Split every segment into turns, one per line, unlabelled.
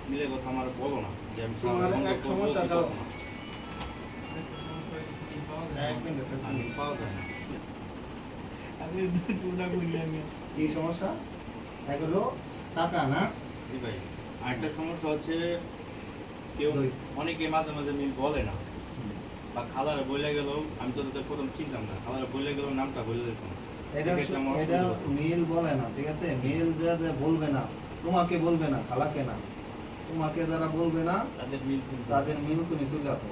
মিলের কথা আমার বলো না যে আমি
তোমার এক সমস্যা কারণ
আমি পাওয়া যায় না।
কি সমস্যা? এগুলো টাকা না?
জি ভাই, আরেকটা সমস্যা হচ্ছে কেউ অনেকে মাঝে মাঝে মিল বলে না, বা খালারে বলে গেল, আমি তো তাদের প্রথম চিনতাম না, খালারে বলে গেল নামটা বলে দিত না।
এটা মিল বলে না, ঠিক আছে? মিল যে বলবে না, তোমাকে বলবে না, খালাকে না, তোমাকে যারা বলবে না তাদের মিল তুমি তুলে আসো,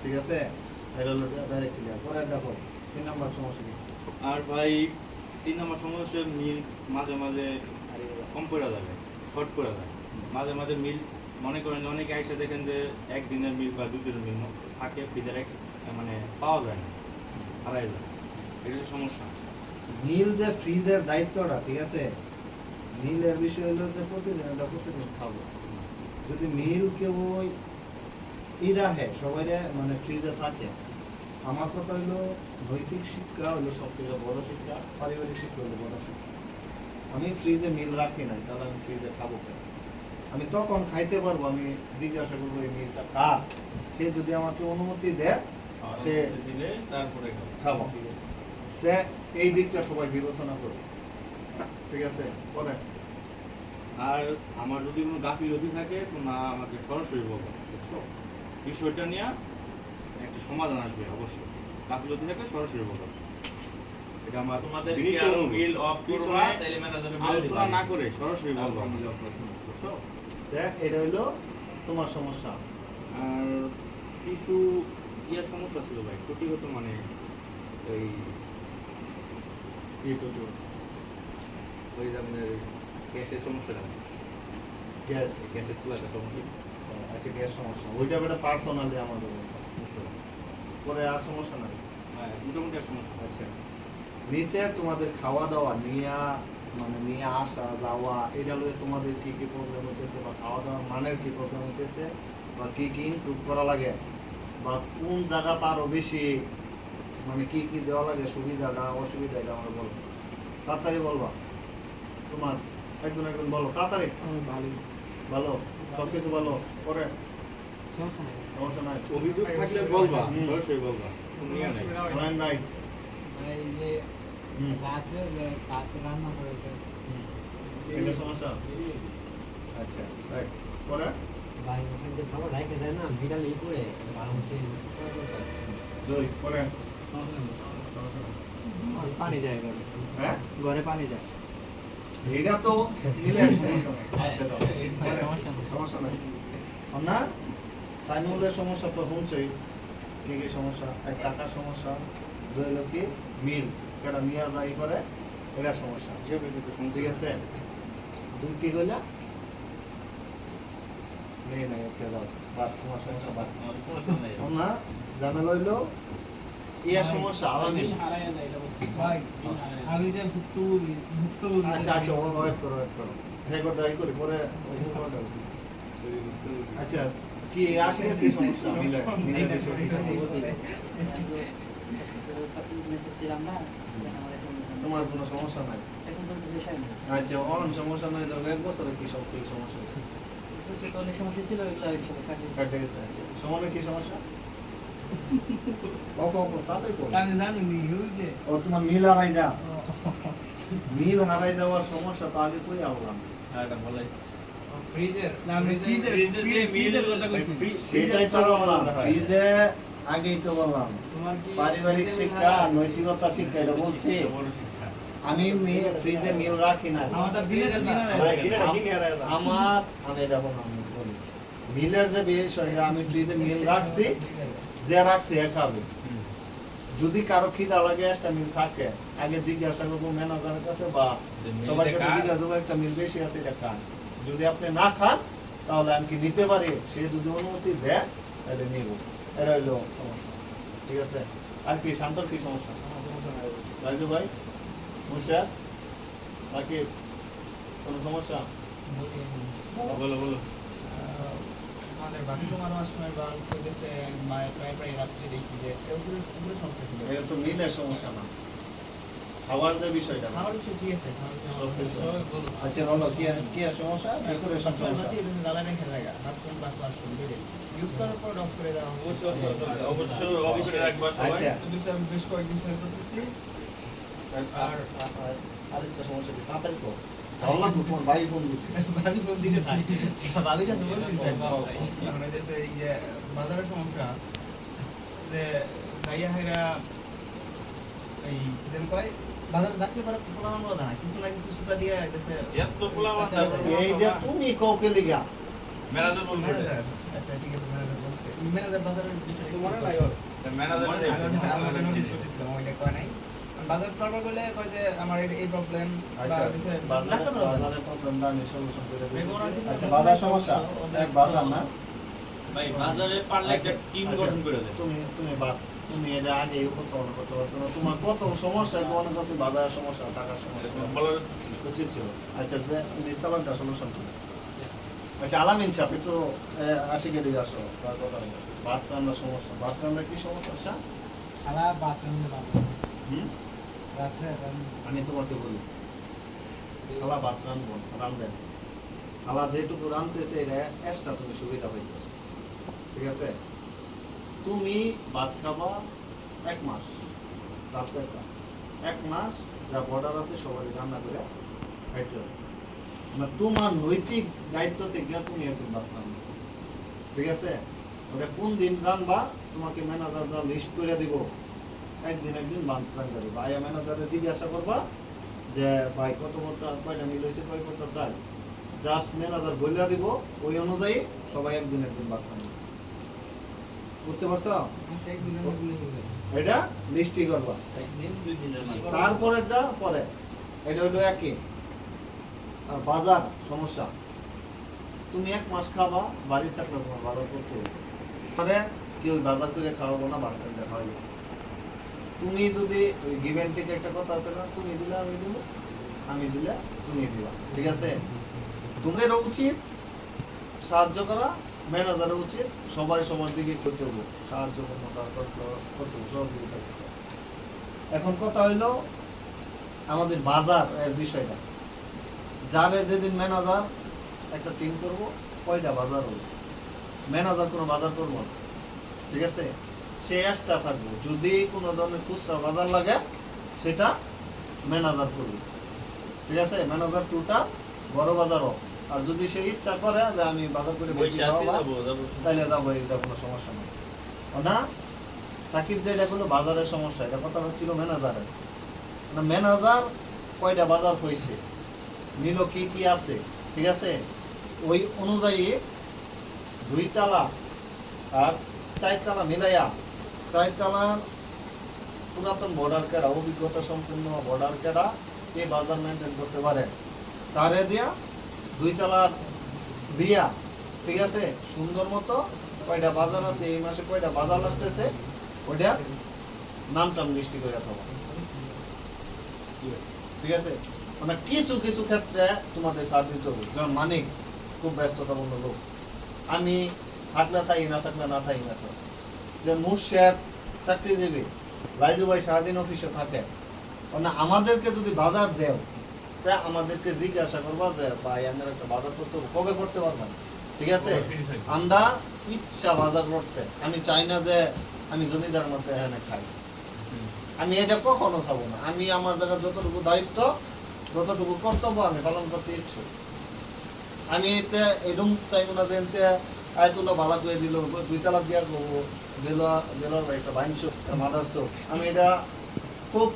ঠিক আছে? এটা হলো ডাইরেক্ট ক্লিয়ার। পরে দেখো 3 নম্বর সমস্যা কি?
আর ভাই 3 নম্বর সমস্যা মিল মাঝে মাঝে কম পড়ে যাবে, শর্ট পড়ে যায়। মাঝে মাঝে মিল মনে করেন অনেকে আইসা দেখেন যে একদিনের মিল বা 2 দিনের মিল থাকে, ফ্রিজে মানে পাওয়া যায় না, হারাই যায়। এটা হচ্ছে সমস্যা।
মিল যে ফ্রিজের দায়িত্বটা, ঠিক আছে? মিলের বিষয় হলো যে প্রতিদিন খাবো। যদি মিল কেউ রাখে সবাই মানে ফ্রিজে থাকে, আমার কথা হলো নৈতিক শিক্ষা হলো সব থেকে বড় শিক্ষা, পারিবারিক শিক্ষা হলো বড় শিক্ষা। আমি ফ্রিজে মিল রাখি নাই, তাহলে আমি ফ্রিজে খাবো কেন? আমি তখন খাইতে পারবো, আমি জিজ্ঞাসা করবো এই মিলটা কার, সে যদি আমাকে অনুমতি দেয় সে
দিলে তারপরে
খাবো। এই দিকটা সবাই বিবেচনা করবে, ঠিক আছে? পরে
আর আমার যদি কোনো গাফিলতি থাকে তো না আমাকে সরাসরি বলবো, বুঝছো? বিষয়টা নিয়ে একটা সমাধান আসবে অবশ্যই। গাফিলতি থাকলে সরাসরি বলবো। এটা আমার
তোমাদের
বিনীত
কি আর
অনুরোধ।
মিল অফ করো
পিছনে
না, তাইলে ম্যানেজারে বলে দিবা।
আলোচনা না করে সরাসরি বলবো,
তারপর মিল অফ করতে হবে।
বুঝছো?
দেখ, এটা হইলো তোমার সমস্যা।
আর কিছু সমস্যা ছিল ভাই, ক্ষতিগত মানে ওই ওই যে আপনার গ্যাসের সমস্যাটা, গ্যাসের চুলাটা সমস্যা।
আচ্ছা, গ্যাস সমস্যা, ওইটা বেটা পার্সোনালি আমাদের বলতে। পরে আর সমস্যা নাই।
মোটামুটি আর সমস্যা।
আচ্ছা, নিচে তোমাদের খাওয়া দাওয়া নিয়ে আসা যাওয়া, এটা লয়ে তোমাদের কি কি প্রবলেম হইতেছে, বা খাওয়া দাওয়ার মানের কি প্রবলেম হইতেছে, বা কি কি ইমপ্রুভ করা লাগে, বা কোন জায়গা আরো বেশি মানে কি কি দেওয়া লাগে, সুবিধাটা অসুবিধাটা আমরা বলবো। তাড়াতাড়ি বলবা, তোমার একজন বলো তাড়াতাড়ি। ভালো, সব কিছু ভালো। পরে সমস্যা নাই।
অভিযোগ থাকলে বলবা, সরাসরি বলবা, কোনো ইয়া নাই।
নাই।
এই যে রাত্রে যে কাকে রান্না করে
এটা সমস্যা। আচ্ছা, রাইট। পরে
ভাই ওখানে যে খাবার রাখে দেয় না, বিড়াল ই করে বাড়াতে
দুই পরে
পানি যায় ঘরে,
হ্যাঁ
ঘরে পানি যায়।
এটা তো নিলে সমস্যা নাই। আচ্ছা, দাও। সমস্যা নাই না। সাইমুলের সমস্যা তো শুনছই, কি কি সমস্যা? এক টাকার সমস্যা, দুই হলো কি মিল কেটা নিয়ে যাই করে, এটা সমস্যা, ঠিক আছে? দুই কি কইলা? নেই নাই। আচ্ছা, দাও বাদ, তোমার সমস্যা বাদ। না, ঝামেলা হইলো সমস্যা আলামিল।
ভাই আমি যে ভুক্তভোগী
আচ্ছা আচ্ছা, ওয়েট করো রেকর্ড রাই করি পরে। আচ্ছা, কি আসলে কি সমস্যা? মিলের তোমার কোনো সমস্যা নাই? আচ্ছা, অন সমস্যা নাই, ধরো 1 বছরে কি সব কি সমস্যা হয়েছে? কাটে গেছে। আচ্ছা, সমানে কি সমস্যা? তাড়াতাড়ি করো।
আমি জানি হইছে
ও তোমার মিল হারাই যাওয়ার সমস্যা তো আগে কই আনলাম।
এটা বলাইছি।
ফ্রিজের
মিলের কথা কইছি।
সেটাই তো বললাম, ফ্রিজে আগেই তো বললাম
তোমার কি
পারিবারিক শিক্ষা, নৈতিকতা শিক্ষা, এটা বলছি।
বড় শিক্ষা।
আমি ফ্রিজে মিল রাখি না।
আমারটা দিনে
আমি এটা বললাম, বলি মিলের যে বিষয়, আমি ফ্রিজে মিল রাখছি, যে রাখছি এ খাবে। যদি কারো খিদা লাগে একটা মিল থাকে, আগে জিজ্ঞাসা করবো ম্যানেজারের কাছে বা সবার কাছে জিজ্ঞাসা করবো একটা মিল বেশি আছে এটা খান। যদি আপনি না খান তাহলে আমি কি নিতে পারি, সে যদি অনুমতি দেয় তাহলে নিব। এটা হইলো সমস্যা, ঠিক আছে? আর কি শান্তর কি সমস্যা? রাজু ভাই, মুশার, বাকি কোনো সমস্যা?
বলো।
আমাদের বাথরুম মারার সময় বা কইতেছে প্রায় রাত্রে দেখি যে উপরে সমস্যা ছিল।
এটা তো মিলের সমস্যা না, খাওয়ার যে বিষয়টা
খাওয়ার বিষয় ঠিক আছে, খাওয়ার বিষয়
সব কিছু।
সবাই বলো।
আচ্ছা বলো কি কি আর সমস্যা ডেকোরেশন সমস্যা
জ্বালা রেখে জায়গা বাথরুম বাস ওয়াশরুম দুটোই ইউজ করার পর অফ করে দেওয়া
অবশ্যই off করা দরকার। অবশ্যই off করে রাখবা সবাই।
আচ্ছা
আমি বেশ কয়েকদিন ধরে করতেছি।
আরেকটা সমস্যা কি তাড়াতাড়ি তো ধরলাম তো তোমার ভাই ফোন দিছে
ভাবি কোন দিকে থাকে ভাবির কাছে বলবি এখন হইতেছে এই যে বাজারের সমস্যা যে যাইয়া হেরা এই কি যেন কয় বাজার রাখতে পারে পোলামান বলা না কিছু না কিছু সুতা দিয়ে হইতেছে
এত পোলাপান
এইটা তুমি কাউকে লিগা
ম্যানেজার বলবে এটা।
ম্যানেজার আচ্ছা ঠিক আছে ম্যানেজার বলছে ম্যানেজার বাজারের বিষয়ে
তোমার নাই ওর।
ম্যানেজার
আমরা নোটিস করতেছিলাম ওইটা কয় নাই বাজার করবার বলে কয় যে আমার এই প্রবলেম বা
আচ্ছা
হইতেছে
বাজারের প্রবলেমটা আমি সলিউশন করে দিচ্ছি
বেগুন আছে,
আচ্ছা বাজার সমস্যা এক বাজার না
ভাই বাজারে পারলে একটা টিম
আচ্ছা,
গঠন করে দেয়।
তুমি এটা আগে উপস্থাপন করতে পারছো না তোমার প্রথম সমস্যা তোমার কাছে বাজারের সমস্যা টাকার সমস্যা
বলার উচিত ছিল।
উচিত ছিল আচ্ছা ইনস্টলমেন্টটা সলিউশন ছিল আচ্ছা আলামিন সাহেব একটু আশিকে দিকে আসো তার কথা বলো। ভাত রান্নার সমস্যা ভাত রান্না কি সমস্যা
খালা বাথরুমে বাথরুম
হুম
রাত্রে
আমি তোমাকে বলি খালা ভাত রান্ধবো রান্ধেন খালা যেটুকু রান্ধতেছে এটা এক্সট্রা তুমি সুবিধা পাইতেছো ঠিক আছে তুমি ভাত খাবা 1 মাস রাত্রে একটা 1 মাস যা বর্ডার আছে সবারই রান্না করে খাইতে হবে না তোমার নৈতিক দায়িত্ব থেকে তুমি একদিন ভাত রান্না ঠিক আছে ওটা কোন দিন রান্নবা তোমাকে ম্যানেজার যা লিস্ট করে দিব একদিন ভাত রান্না দেবে ভাইয়া ম্যানেজারে জিজ্ঞাসা করবা যে ভাই কত মোটা কয়টা মিল হয়েছে কয় মোটা চাই জাস্ট ম্যানেজার বলে দিব ওই অনুযায়ী সবাই একদিন ভাত রান্না বুঝতে পারছো
একদিনের মধ্যে হয়ে গেছে
এটা লিস্টই করবা
একদিন দুই দিনের মাঝে
তারপরেরটা পরে এটা হলো একই আর বাজার সমস্যা তুমি 1 মাস খাবা বাড়ি থাকলে তোমার বাজার করতে হবে মানে কেউ বাজার করে খাওয়াবো না বাজার করে খাওয়াবো তুমি যদি ওই গিভেন থেকে একটা কথা আছে না তুমি দিলে আমি দিব আমি দিলে তুমি দিবা ঠিক আছে তোমাদের উচিত সাহায্য করা ম্যানেজারের উচিত সবাই সবার দিকে করতে হবে সাহায্য করতে করতে হবে সহযোগিতা করতে হবে এখন কথা হইলো আমাদের বাজার এর বিষয়টা যারে যেদিন ম্যানেজার একটা টিম করবো কয়টা বাজার হলো ম্যানেজার কোনো বাজার করবো না ঠিক আছে সে এক্সট্রা থাকবো যদি কোনো ধরনের খুচরা বাজার লাগে সেটা ম্যানেজার করবে ঠিক আছে ম্যানেজার টোটাল বড় বাজার হোক আর যদি সে ইচ্ছা করে যে আমি বাজার করে বেশি
বসে আছি
খাওয়াবো,
যাবো
তাইলে যাবো এটা কোনো সমস্যা নেই না সাকিব যেটা হলো বাজারের সমস্যা এটা কথা ছিল ম্যানেজারের না ম্যানেজার কয়টা বাজার হয়েছে নিল কি কি আছে ঠিক আছে ওই অনুযায়ী 2 তালা আর 4 তালা মিলাইয়া 4 তালার পুরাতন বর্ডার কেডা অভিজ্ঞতা সম্পূর্ণ বর্ডার কেডা কে বাজার মেনটেন করতে পারে তারে দিয়া 2 তালার দিয়া ঠিক আছে সুন্দর মতো কয়টা বাজার আছে এই মাসে কয়টা বাজার লাগতেছে ওইটা নামটাম লিস্টি করে থাকো ঠিক আছে মানে কিছু কিছু ক্ষেত্রে তোমাদের ছাড় দিতে হবে যেমন মানিক খুব ব্যস্ততাপূর্ণ লোক আমি থাকলে থাকি না থাকলে না থাকি না স্যার যে মুর্শেদ চাকরিজীবী রাইজু ভাই সারাদিন অফিসে থাকে মানে আমাদেরকে যদি বাজার দেও তা আমাদেরকে জিজ্ঞাসা করবা যে ভাই আমার একটা বাজার করতে হবে কবে করতে পারবেন ঠিক আছে আমরা ইচ্ছা বাজার করতে আমি চাই না যে আমি জমিদার মতো এখানে খাই আমি এটা কখনো চাবো না আমি আমার জায়গায় যতটুকু দায়িত্ব যতটুকু কর্তব্য আমি পালন করতে ইচ্ছুক আমি এতে এরকম চাইবো না যে এতে আয়তুল্লাহ ভালো করে দিল 2 তালাক দিয়া করবো দিল একটা বাইনছ মাদার্স আমি এটা খুব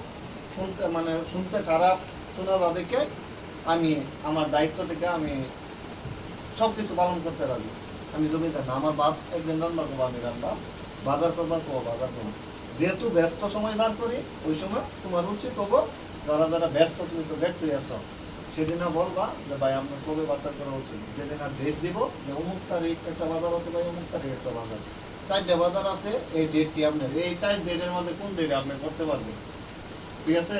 শুনতে খারাপ শোনা তাদেরকে আমি আমার দায়িত্ব থেকে আমি সব কিছু পালন করতে রাখি আমি জমিদার না আমার বাদ একদিন রান্না করবো আমি রান্না বাজার করবার করবো বাজার করবো যেহেতু ব্যস্ত সময় বার করি ওই সময় তোমার উচিত হবো যারা যারা ব্যস্ত তুমি তো দেখতেই আসো সেদিন বলবা যে ভাই আপনার কবে বাজার করা উচিত যেদিন আর ডেট দিব যে অমুক তারিখ একটা বাজার আছে ভাই অমুক তারিখ একটা বাজার 4টে বাজার আছে এই ডেটটি আপনার এই 4 ডেটের মধ্যে কোন ডেটে আপনি করতে পারবেন ঠিক আছে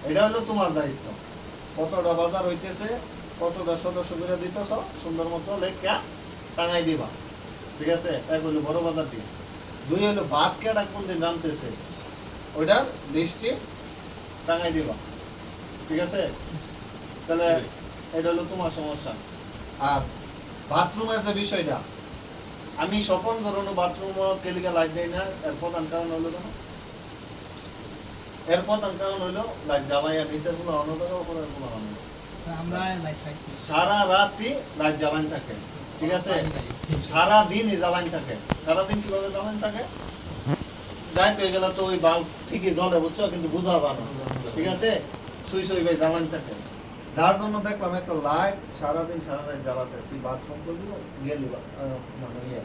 এটা হলো তোমার দায়িত্ব কতটা বাজার হইতেছে কতটা সদস্য করে দিতেছ সুন্দর মতো লেখা টাঙাই দিবা ঠিক আছে এক হলো বড় বাজার দিয়ে 2 হলো ভাত কেটা কোন দিন রাঁধতেছে ওইটার লিস্টটি টাঙাই দিবা, ঠিক আছে? তাহলে এটা হলো তোমার সমস্যা। আর বাথরুমের যে বিষয়টা, আমি স্বপন ধরনের বাথরুম কেলিকা লাইট দেয় না, এর প্রধান কারণ হলো জানো? এর প্রধান কারণ হলো লাইট জ্বালাইয়া নিচের গুলো অন্যতম, উপরের গুলো অন্য।
আমরা লাইট খাইছি
সারা রাতই লাইট জ্বালান থাকে, ঠিক আছে? সারা দিনই জ্বালান থাকে। সারাদিন কিভাবে জ্বালান থাকে? রাত হয়ে গেলে তো ওই বাল্ব ঠিকই জ্বলে, বুঝছো, কিন্তু বুঝা পাবে না, ঠিক আছে? সুই সুই ভাই জ্বালান থাকে। যার জন্য দেখলাম একটা লাইট সারাদিন সারা রাত জ্বালাতে, তুই বাথরুম করবি গেলি মানে ইয়ে,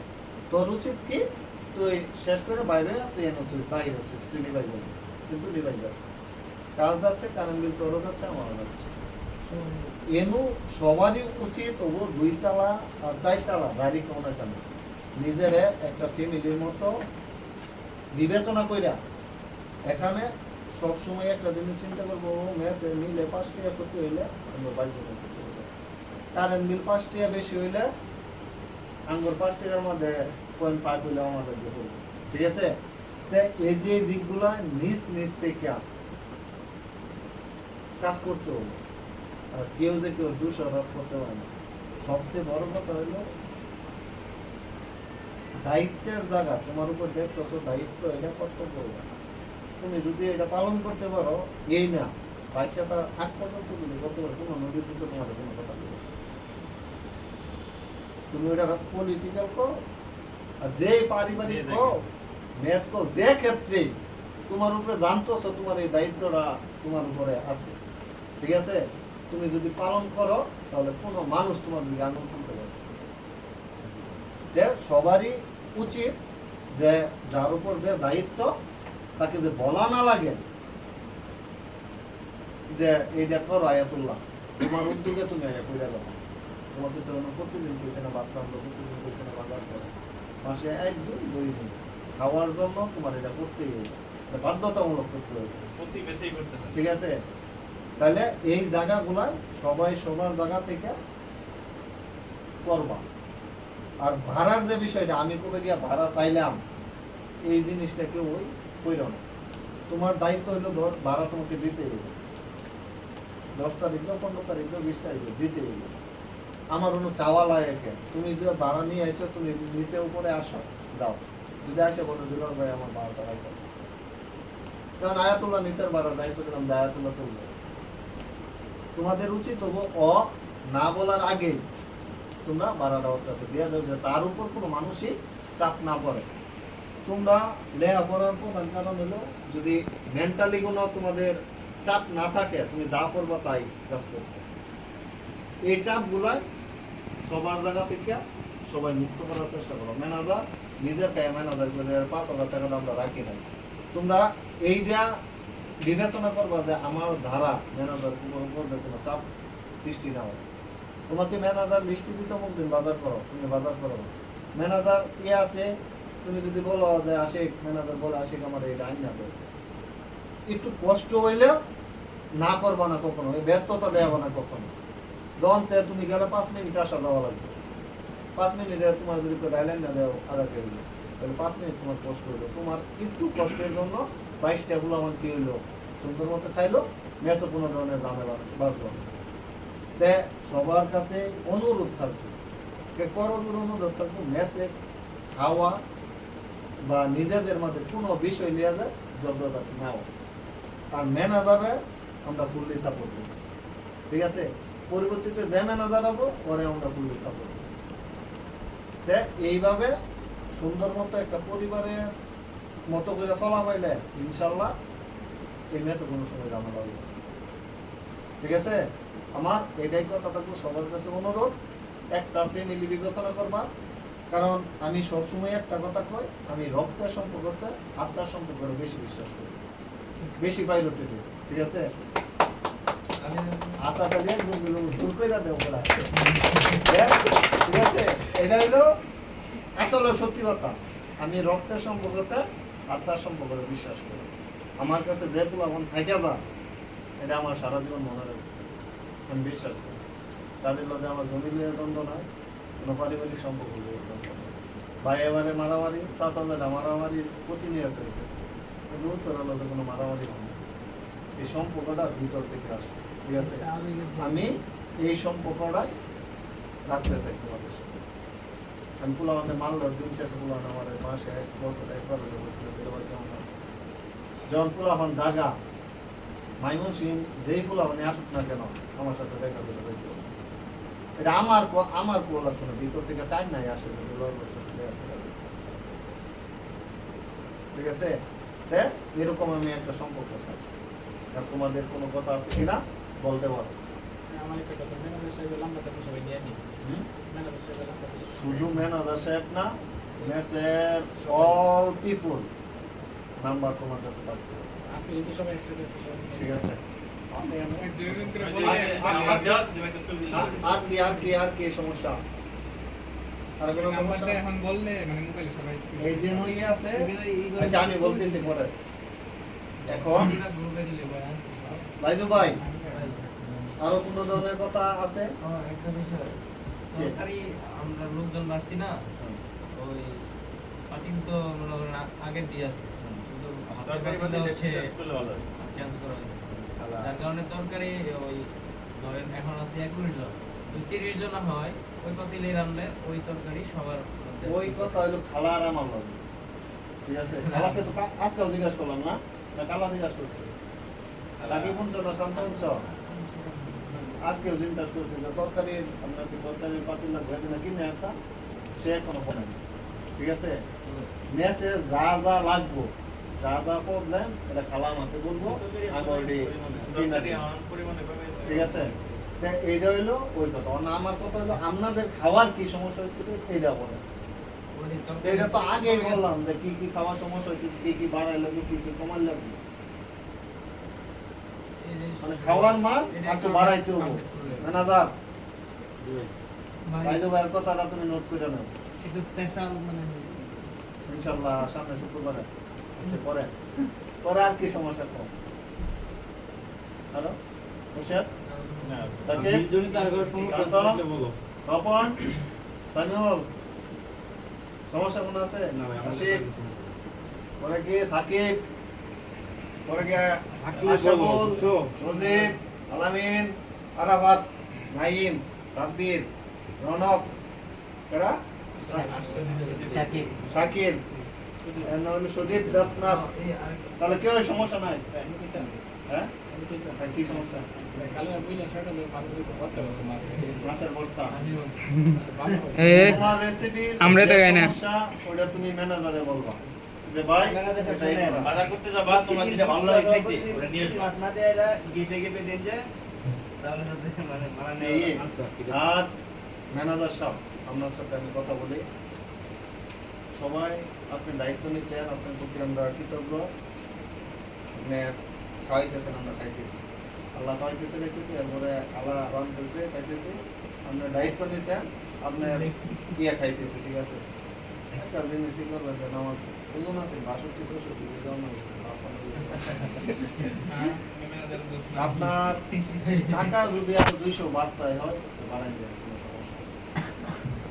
তোর উচিত কি তুই শেষ করে বাইরে তুই এনে সুইচ বাইরে সুইচ তুই নিবাই যাবি, কিন্তু নিবাই যাস না। কারণ যাচ্ছে কারেন্ট বিল তোরও যাচ্ছে, আমারও যাচ্ছে। এনু সবারই উচিত তবু 2 তলা আর 4 তলা বাড়ি কোনো না কেন নিজের একটা ফ্যামিলির মতো বিবেচনা কইরা এখানে সবসময় একটা জিনিস চিন্তা করবো, মেসে মিলে 5 টাকা করতে হইলে আমরা বাড়িতে করতে হবে। কারেন্ট বিল 5 টাকা বেশি হইলে আঙ্গুর 5 টাকার মধ্যে 0.5 হইলে আমাদের হবে, ঠিক আছে? তো এই যে দিকগুলো নিজ নিজ থেকে কাজ করতে হবে। আর কেউ যে কেউ দোষারোপ করতে পারে না। সবচেয়ে বড় কথা হলো দায়িত্বের জায়গা তোমার উপর দেখতেছো, দায়িত্ব এটা কর্তব্য। তুমি যদি এটা পালন করতে পারো, এই না বাচ্চা তার আগ পর্যন্ত যদি করতে পারো, কোনো নদীর ভিতরে তোমার কোনো কথা বলবে। তুমি ওটা পলিটিক্যাল কো আর যে পারিবারিক কো মেস কো, যে ক্ষেত্রে তোমার উপরে জানতেছো তোমার এই দায়িত্বটা তোমার উপরে আছে, ঠিক আছে? তুমি যদি পালন করো তাহলে কোনো মানুষ তোমার দিকে আঙুল তুলতে পারবে। সবারই উচিত যে যার উপর যে দায়িত্ব তাকে যে বলা না লাগে যে এইটা করো আয়াতুল্লাহ, তোমার উদ্যোগে তুমি এটা করে দাও। তোমাকে তো প্রতিদিন কইছে না বাথরুম, প্রতিদিন কইছে না বাজার করো, মাসে 1 দিন 2 দিন খাওয়ার জন্য তোমার এটা করতেই হবে, এটা বাধ্যতামূলক করতে হবে,
প্রতি মেসেই করতে হয়।
ঠিক আছে? তাহলে এই জায়গাগুলা সবাই সবার জায়গা থেকে করবা। আর ভাড়ার যে বিষয়টা, আমি কবে গিয়া ভাড়া চাইলাম এই জিনিসটা কেউ ওই কইর না। তোমার দায়িত্ব হইলো ধর ভাড়া তোমাকে দিতে হবে, 10 তারিখ দাও, 15 তারিখ দাও, 20 তারিখ দাও, দিতে হবে। আমার কোনো চাওয়া লাগে, তুমি যে ভাড়া নিয়ে আইছো তুমি নিচে উপরে আসো, যাও, যদি আসে বলো দিলাম ভাই আমার ভাড়াটা রাখো, কারণ আয়াতুল্লাহ নিচের ভাড়ার দায়িত্ব দিলাম, আয়াতুল্লাহ তুলবে। তোমাদের উচিত হবো না বলার আগে তোমরা ভাড়াটা ওর কাছে দিয়ে দাও, যে তার উপর কোনো মানুষই চাপ না পড়ে। তোমরা লেখাপড়ার প্রধান কারণ হলো যদি মেন্টালি কোনো তোমাদের চাপ না থাকে, তুমি যা করবা তাই কাজ করবে। এই চাপগুলা সবার জায়গা থেকে সবাই মুক্ত করার চেষ্টা করো। ম্যানেজার নিজের কাছে ম্যানেজার করে 5,000 টাকা আমরা রাখি নাই, তোমরা এইটা বিবেচনা করবা যে আমার ধারা ম্যানেজার উপর যে কোনো চাপ সৃষ্টি না হয়। তোমাকে ম্যানেজার লিস্টি দিচ্ছে অমুক দিন বাজার করো, তুমি বাজার করো। ম্যানেজার আছে, তুমি যদি বলো যে আশিক, ম্যানেজার বলে আশিক আমার এই আইন না দেয়, একটু কষ্ট হইলে না করবা না কখনো, ব্যস্ততা দেওয়া না কখনো। দন্তে তুমি গেলে 5 মিনিট আসা যাওয়া লাগবে, 5 মিনিটে তোমার যদি ডাইলাইন না দেও আধা কেজি, তাহলে 5 মিনিট তোমার কষ্ট হইলো। তোমার একটু কষ্টের জন্য 22টা গুলো আমার কি হইলো, সুন্দর মতো খাইলো, মেসো কোনো ধরনের ঝামেলা বাঁচলো। তে সবার কাছে অনুরোধ থাকবে, করজোর অনুরোধ থাকবে, মেসে খাওয়া বা নিজেদের মধ্যে কোনো বিষয় নিয়ে যায় জব্দতা নাও। আর ম্যানেজারে আমরা ফুললি সাপোর্ট করি, ঠিক আছে? পরিবর্তিতে যে ম্যানেজার হবো ওরে আমরা ফুললি সাপোর্ট করি। এইভাবে সুন্দর মতো একটা পরিবারের মতো করে চলা পাইলে ইনশাল্লাহ এই ম্যাচে কোনো সময় ঝামেলা হবে, ঠিক আছে? আমার এটাই কথা থাকবো, সবার কাছে অনুরোধ, একটা ফ্যামিলি বিবেচনা করবা। কারণ আমি সবসময় একটা কথা কই, আমি রক্তের সম্পর্কতে আত্মার সম্পর্কে বেশি বিশ্বাস করি, বেশি পাইলট দিই, ঠিক আছে? আত্মাটা দিয়ে জোর করে দেবো, ঠিক আছে? এটা হলো আসলে সত্যি কথা। আমি রক্তের সম্পর্কতে আত্মার সম্পর্কে বিশ্বাস করি। আমার কাছে যেগুলো এখন থাকে যা, এটা আমার সারা জীবন মনে রাখবে, আমি বিশ্বাস করি। তাদের মধ্যে আমার জমি নিয়ে দ্বন্দ্ব নাই, কোনো পারিবারিক সম্পর্ক নিয়ে দ্বন্দ্ব নাই। ভাই এবারে মারামারি, চাচা দাদা মারামারি প্রতিনিয়ত হইতেছে, কিন্তু উত্তর হলো যে কোনো মারামারি হয় না, এই সম্পর্কটা ভিতর থেকে আসে, ঠিক আছে? আমি এই সম্পর্কটাই রাখতে চাই তোমাদের সাথে। আমি পোলাওয়ানে মারলেও দিন শেষে পোলাওয়ান আমার মাসে এক বছর একবার হলে বুঝতে বেরোবার কেমন আছে। যখন পোলাওয়ান জাগা মাইমুন সিং যেই পোলাওয়ানে আসুক না কেন আমার সাথে দেখা করে যাইতে হবে। এটা আমার পোলা কোনো ভিতর থেকে টাইম নাই আসে যে পোলাওয়ানের সাথে দেখা করে যাবে। ঠিক আছে? এরকম আমি একটা সম্পর্ক চাই। আর তোমাদের কোনো কথা আছে কিনা বলতে পারো।
আমার একটা কথা, ম্যানেজার সাহেবের নাম্বারটা তো সবাই নিয়ে নিই। ম্যানেজার সাহেবের নাম্বারটা তো
শুধু ম্যানেজার সাহেব না, মেসের অল পিপল নাম্বার তোমার কাছে থাকতে হবে।
আজকে যদি সবাই একসাথে আছে সবাই নিয়ে
ঠিক আছে?
নাম্বার দেওয়া আছে, তুমি একটা ছবি দিও।
আর কি সমস্যা? আর কোনো সমস্যা?
এখন বললে মানে মোবাইলে সবাই
এই যে নই আছে, আচ্ছা আমি বলতেছি পরে। এখন
গ্রুপে দিলে ভাই
লাইজু ভাই আরো কোনো ধরনের কথা আছে?
একটা বিষয় সরকারি আমরা লোকজন বাড়ছি না, ওই পাতিল তো মনে করেন আগের দিয়ে আছে, শুধু
তরকারি বাদে চেঞ্জ করলে ভালো হয়।
চেঞ্জ করা হয়েছে, যার কারণে তরকারি ওই ধরেন এখন আছে 21 জন, ওই 30 জন হয় ওই পাতিলে রান্নালে ওই তরকারি সবার মধ্যে।
ওই কথা হলো খালা আর আমার লগে। ঠিক আছে? খালাকে তো আজকাল জিজ্ঞাসা করলাম না, না কালা জিজ্ঞাসা করছি। তাকে বলছো না শান্ত হচ্ছ? আজকেও জিজ্ঞাসা করছে যে তরকারির আপনার কি তরকারির পাতিল লাগবে না কিনে একটা, সে এখনো বলেনি। ঠিক আছে? মেসে যা যা লাগবো, যা যা প্রবলেম এটা খালা আমাকে বলবো, আমি অলরেডি
তরকারি আমার পরিমাণে কমেছে।
ঠিক আছে? তা এইটা হইলো ওই কথা। অন্য আমার কথা হলো আপনাদের খাওয়ার কি সমস্যা হচ্ছে এইটা বলেন।
ওই
তো
তরকারি
এটা তো আগেই বললাম যে কি কি খাওয়ার সমস্যা হচ্ছে, কি কি বাড়াই লাগবে, কি কি কমাই লাগবে।
এই জিনিসটা
মানে খাওয়ার মান
এটা
একটু বাড়াইতে হবে। ম্যানেজার
ভাই
রাইজু ভাইয়ের কথাটা তুমি নোট করে নাও
এটা স্পেশাল মানে
ইনশাআল্লাহ সামনে শুক্রবারে। আচ্ছা পরে পরে আর কি সমস্যা কম হ্যালো মুর্শিদ
না,
তাকে
বিলজনিত আর কোনো সমস্যা
কাকা?
থাকলে বলো।
তপন সামিউল সমস্যা কোনো আছে?
না ভাই, আমার
আশিক
কোনো সমস্যা নেই।
পরে কি সাকিব, পরে কি
থাকলে বলো,
আশরাফুল,
বুঝছো?
সজীব, আলামিন, আরাফাত, নাইম, সাব্বির, রনক, কেডা?
শাকিব
শাকির, এর নাম হলো সজীব দেবনাথ।
এই আরেকটা
তাহলে কেউ সমস্যা নাই?
আমি কইতা
হ্যাঁ?
আমি কইতা
আর কি সমস্যা?
কালো বইলা সকালে মাগুরি করতে হবে মাছ
মাছের ভর্তা।
ভালো হয়।
তোমার রেসিপি
আমরা তো খাই না।
সমস্যা ওটা তুমি ম্যানেজারে বলবা যে ভাই এটাই করা।
বাজার করতে যাবা, তোমার যেটা ভালো লাগে খাইতে, ওটা নিয়ে আসবা।
এই,
আচ্ছা, ঠিক আছে।
আর ম্যানেজার সাহেব আপনার সাথে আমি কথা বলি। সবাই আপনি দায়িত্ব নিচ্ছেন, আপনার প্রতি আমরা কৃতজ্ঞ। আপনি খাওয়াইতেছেন, আমরা খাইতেছি। আল্লাহ খাওয়াইতেছে খাইতেছি, এরপরে আল্লাহ রাঁধতেছে খাইতেছি। আপনি দায়িত্ব নিচ্ছেন, আপনার ইয়ে খাইতেছে, ঠিক আছে? একটা জিনিসই করবেন যে আমার ওজন আছে 62-64 কেজি আমার আছে, আপনার টাকা যদি এত 200 বার্তায় হয় বাড়াই দেবেন, কোনো সমস্যা নেই।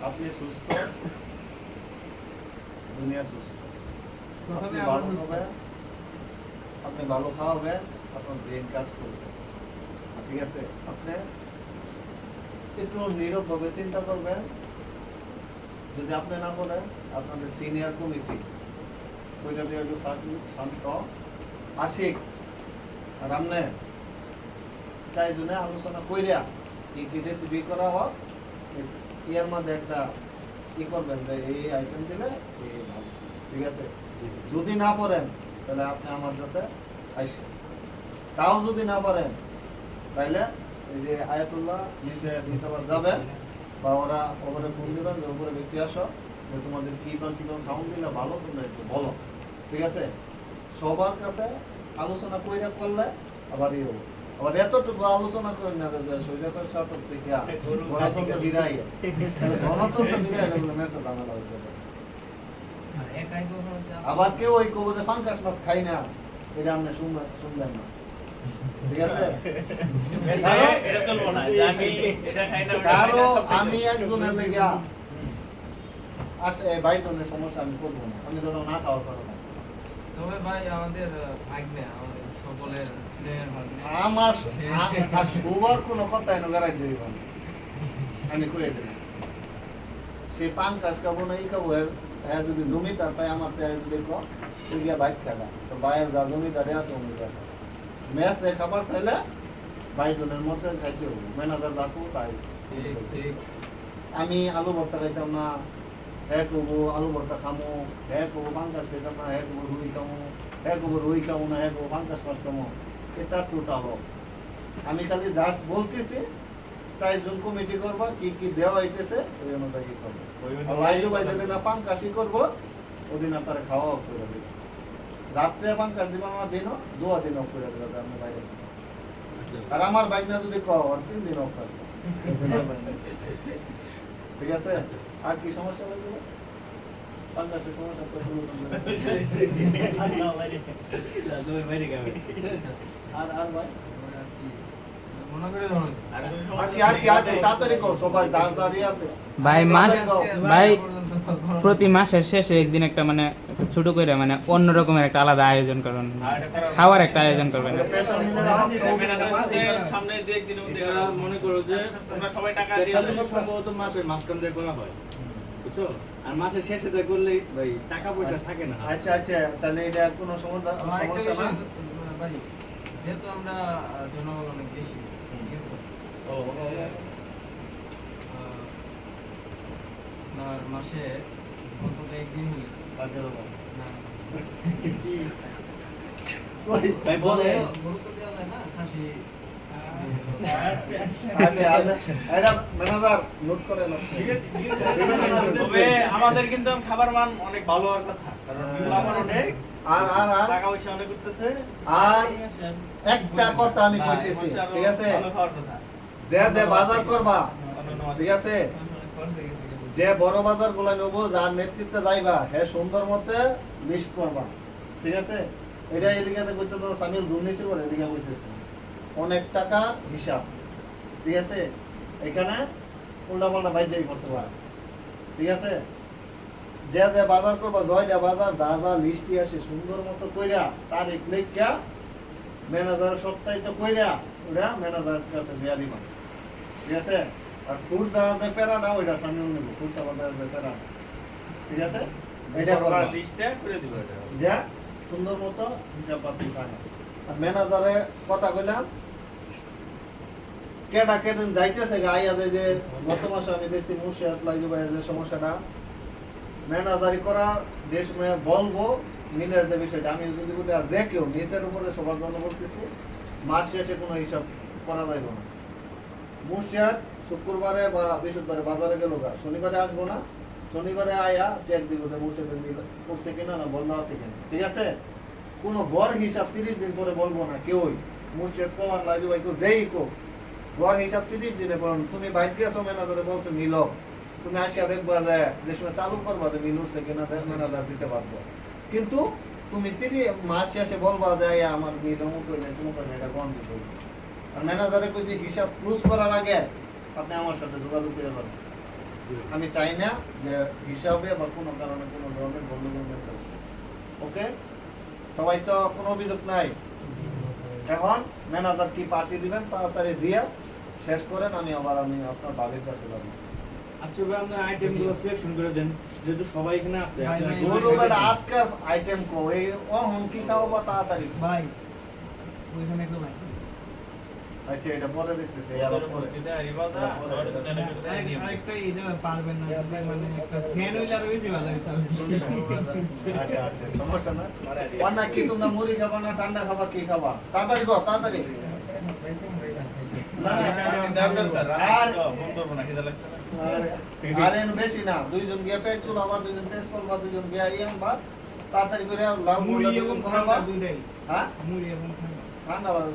আপনি সুস্থ, দুনিয়া সুস্থ। আপনি ভালো খাবেন, আপনি ভালো খাওয়াবেন, আপনার ব্রেন কাজ করবে, ঠিক আছে? আপনি একটু নীরবভাবে চিন্তা করবেন। যদি আপনি না করেন, আপনাদের সিনিয়র কমিটি ওইটা দিয়ে একটু শান্ত আশিক আর আপনি চারজনে আলোচনা কইরা কি কি রেসিপি করা হোক, এর মধ্যে একটা কি করবেন যে এই আইটেম দিলে এই ভালো, ঠিক আছে? যদি না পারেন তাহলে আপনি আমার কাছে আইসেন। তাও যদি না পারেন তাহলে এই যে আয়াতুল্লাহ নিচে ভিতরে যাবেন বা ওরা ওপরে ফোন দিবেন যে ওপরে ব্যক্তি আসো, যে তোমাদের কি বা কিভাবে খাওয়ান দিলে ভালো তোমরা একটু বলো, ঠিক আছে? সবার কাছে আলোচনা কইরা করলে আবার ইয়ে হবে। আবার এতটুকু আলোচনা করেন না যে সৈরাচার সাথে থেকে গণতন্ত্র বিদায়, গণতন্ত্র বিদায় বলে মেসেজ আনা হচ্ছে।
আর একাই কখনো চাপ
আবার কেউ ওই কবো যে পাঙ্কাশ মাছ খাই না, এটা আপনি শুনবেন না, ঠিক আছে?
এটা চলবো না, যে আমি এটা খাই না, ওটা খাই
কারো
না, সব
আমি একজনের লেগে আসে বাইটনের সমস্যা আমি করবো না, আমি তো না খাওয়া ছাড়া না।
তবে ভাই আমাদের ভাগ্নে আমাদের সকলের স্নেহের ভাগ্নে।
আমার আর শুভর কোনো কথাই না গারাই দিই আমি কয়ে দিই সে পাঙ্কাশ খাবো না এই খাবো হ্যাঁ যদি জমিদার তাই আমার তাই যদি কো তুই গিয়া বাইক খাবা তো বাইরের যা জমিদারে আছে জমিদার ম্যাচ খাবার চাইলে 22 জনের মধ্যে খাইতে হবে ম্যানেজার যাতো তাই
ঠিক ঠিক
আমি আলু ভর্তা খাইতাম না হ্যাঁ করবো আলু ভর্তা খামো হ্যাঁ করবো পাঙ্কাশ খাইতাম না হ্যাঁ করবো রুই খামো হ্যাঁ করবো রুই খামো না হ্যাঁ করবো পাঙ্কাশ মাছ খামো এটা টোটাল আমি খালি জাস্ট বলতেছি 4 জন কমিটি করবা কি কি দেওয়া হইতেছে ওই অনুযায়ী করবো আর লাইজু ভাই যদি না পাঙ্কাশই করবো ওদিন আপনারা খাওয়া করে দেবে রাত্রে পাঙ্কাশ দিবা না দিনও 2 দিন অফ করে দেবে আমি বাইরে আর আমার বাইক না যদি কও আর 3 দিন অফ করবো ঠিক আছে আর কি সমস্যা লাগবে পাঙ্কাশের সমস্যা তো আর আর ভাই
আর কি মনে করে ধরুন
আর কি তাড়াতাড়ি কর সবাই তাড়াতাড়ি আছে
ভাই মাস
তাড়াতাড়ি
ভাই
পর্যন্ত
প্রতি মাসের শেষে একদিন একটা মানে একটা ছোট করে মানে অন্য রকমের একটা আলাদা আয়োজন করবেন খাওয়ার একটা আয়োজন করবেন
পেশা নিলে
সামনে 2-1 দিনের মধ্যে
এটা মনে করো যে
তোমরা সবাই টাকা দিয়ে
স্পেশালি সম্ভবত মাসের মাঝখান দিয়ে করা হয় বুঝছো আর মাসের শেষে দিয়ে করলেই ভাই টাকা পয়সা থাকে না
আচ্ছা আচ্ছা তাহলে এটা কোনো সমস্যা
আমার একটা
সমস্যা না
বিষয় আছে, ভাই যেহেতু আমরা জনবল অনেক বেশি ঠিক আছে আপনার মাসে অন্তত একদিন হলে না
ভাই বলে
গুরুত্ব দেওয়া যায় না খাসি
আচ্ছা এটা ম্যানেজার নোট করে নাও ঠিক আছে
তবে আমাদের কিন্তু খাবার মান অনেক ভালো হওয়ার কথা কারণ আমার অনেক
আর আর আর
টাকা পয়সা অনেক করতেছে
আর একটা কথা আমি কইতেছি ঠিক আছে
ভালো খাওয়ার কথা
যে যে বাজার করবা ঠিক আছে যে বড় বাজার গুলা নেবো যার নেতৃত্বে যাইবা হে সুন্দর মতে লিস্ট করবা ঠিক আছে এটা এদিকে কইতে তো সামিল দুর্নীতি করে এদিকে কইতেছে অনেক টাকা হিসাব ঠিক আছে এখানে উল্টা পাল্টা বাইজাই করতে পারে ঠিক আছে যে যে বাজার করবা জয়টা বাজার যা যা লিস্টে আসে সুন্দর মতো কইরা তারিখ লিখা ম্যানেজার সপ্তাহিত কইরা ওরা ম্যানেজারের কাছে দেয়া দিবা ঠিক আছে আর খুর যা যে প্যারাটা ওইটা সামনে নেব খুরটা বাজার যে প্যারা ঠিক আছে এটা করবা
লিস্টটা করে দিব এটা
যা সুন্দর মতো হিসাব পাতি থাকে আর ম্যানেজারে কথা কইলাম কেডা কেদিন যাইতেছে আইয়া যায় যে গত মাসে আমি দেখছি মুর্শিদাবাদ লাগবে ভাই যে সমস্যাটা ম্যানেজারি করা যে সময় বলবো মিলের যে বিষয়টা আমি যদি বলি আর যে কেউ নিচের উপরে সবার জন্য বলতেছি মাস শেষে কোনো হিসাব করা যাইব না মুর্শিদাবাদ শুক্রবারে বা বৃহস্পতিবারে বাজারে গেল গা শনিবারে আসবো না শনিবারে আয়া চেক দিব যে মুর্শিদাবাদ মিল করছে কিনা না বন্ধ আছে কিনা ঠিক আছে কোনো গড় হিসাব 30 দিন পরে বলবো না কেউই মুর্শিদাবাদ কমার লাগবে ভাই কেউ যেই কো গড় হিসাব 30 দিনে বলুন তুমি বাইক গেছো ম্যানেজারে বলছো মিল তুমি আসিয়া দেখবা যে সময় চালু করবা যে মিল উঠছে কিনা ম্যানেজার দিতে পারবো কিন্তু তুমি 30 মাস শেষে বলবা যে আমার মিল অমুক হয়ে যায় তোমার এটা বন্ধ করবে আর ম্যানেজারে কইছে হিসাব ক্লোজ করার আগে আপনি আমার সাথে যোগাযোগ করে পারবেন আমি চাই না যে হিসাবে বা কোনো কারণে কোনো ধরনের গন্ডগোল হয়েছে ওকে সবাই তো কোনো অভিযোগ নাই এখন ম্যানেজার কি পার্টি দিবেন তাড়াতাড়ি দিয়ে শেষ করেন আমি আপনার বাড়ির কাছে যাবো
আচ্ছা ভাই আপনার আইটেমগুলো সিলেকশন করে দেন যেহেতু সবাই এখানে আছে আপনারা কি
গরু বেটা আজকের আইটেম কো এই হুমকি খাওয়াবো তাড়াতাড়ি
ভাই ওইখানে একটা ভাই
আচ্ছা এটা পরে দেখতেছি আর পরে
আরেকটা এই যে পারবেন না মানে একটা ফ্যান হইলে আরো বেশি ভালো হইতো
আচ্ছা আচ্ছা সমস্যা না পান্না কি তোমরা মুড়ি খাবা না ঠান্ডা খাবা কি খাবা তাড়াতাড়ি কর তাড়াতাড়ি না আর এন বেশি না দুইজন গিয়ে পেঁচ চুল আবার দুইজন পেঁচ করবা দুইজন গিয়ে ইয়াম বা তাড়াতাড়ি করে লাল মুড়ি এবং খাবা
দুইটাই
হ্যাঁ
মুড়ি এবং
ঠান্ডা
ভাই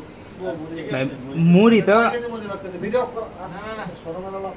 মুড়ি তো
মুড়ি লাগতেছে ভিডিও কর
না, না, না।
শরম হলো